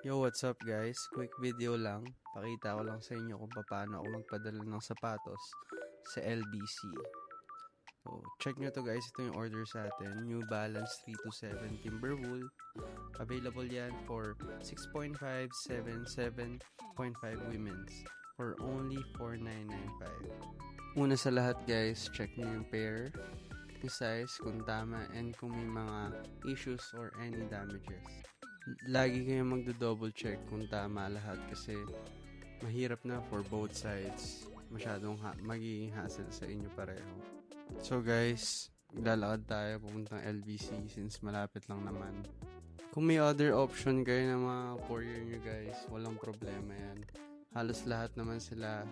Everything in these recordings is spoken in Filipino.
Yo, what's up guys? Quick video lang. Pakita ko lang sa inyo kung paano ako magpadala ng sapatos sa LBC. So, check nyo to guys. Ito yung order sa atin. New Balance 327 Timberwool. Available yan for 6.5, 7, 7.5 women's for only 4,995. Una sa lahat guys, check nyo yung pair, yung size, kung tama, and kung may mga issues or any damages. Lagi kayong magdo-double check kung tama lahat kasi mahirap na for both sides. Masyadong magiging hassle sa inyo pareho. So guys, lalakad tayo pupuntang LBC since malapit lang naman. Kung may other option kayo na mga courier nyo guys, walang problema yan. Halos lahat naman sila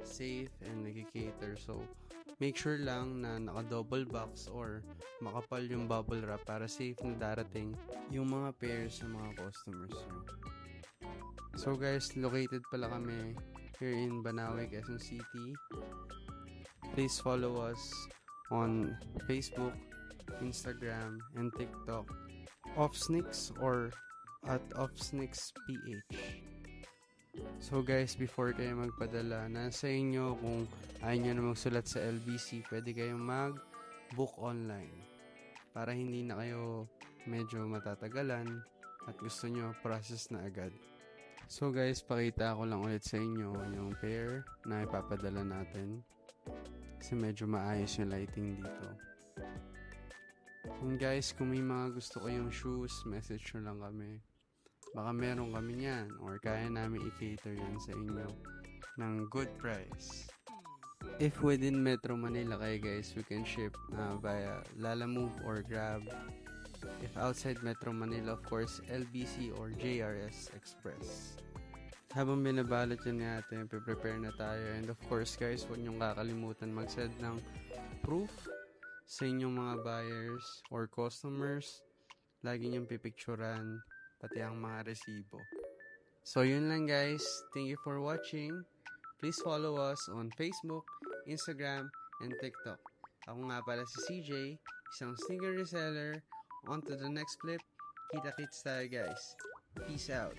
safe and nag-cater. So, make sure lang na naka-double box or makapal yung bubble wrap para safe na darating yung mga pairs sa mga customers nyo. So guys, located pala kami here in Banawe, Quezon City. Please follow us on Facebook, Instagram, and TikTok. Offsnicks or at offsnicksph. So guys, before kayo magpadala, nasa inyo kung ayaw nyo na magsulat sa LBC, pwede kayong mag-book online para hindi na kayo medyo matatagalan at gusto nyo process na agad. So guys, pakita ko lang ulit sa inyo yung pair na ipapadala natin kasi medyo maayos yung lighting dito. Kung guys, kung may mga gusto kayong shoes, message nyo lang kami. Baka meron kami yan or kaya namin i-cater yan sa inyo ng good price. If within Metro Manila kayo guys, we can ship via Lalamove or Grab. If outside Metro Manila, of course, LBC or JRS Express. Habang binabalot yan natin, prepare na tayo. And of course guys, huwag niyong kakalimutan mag-send ng proof sa inyong mga buyers or customers. Lagi niyong pipicturan pati ang mga resibo. So yun lang guys. Thank you for watching. Please follow us on Facebook, Instagram, and TikTok. Ako nga pala si CJ, isang sneaker reseller. On to the next clip. Kita-kits tayo guys. Peace out.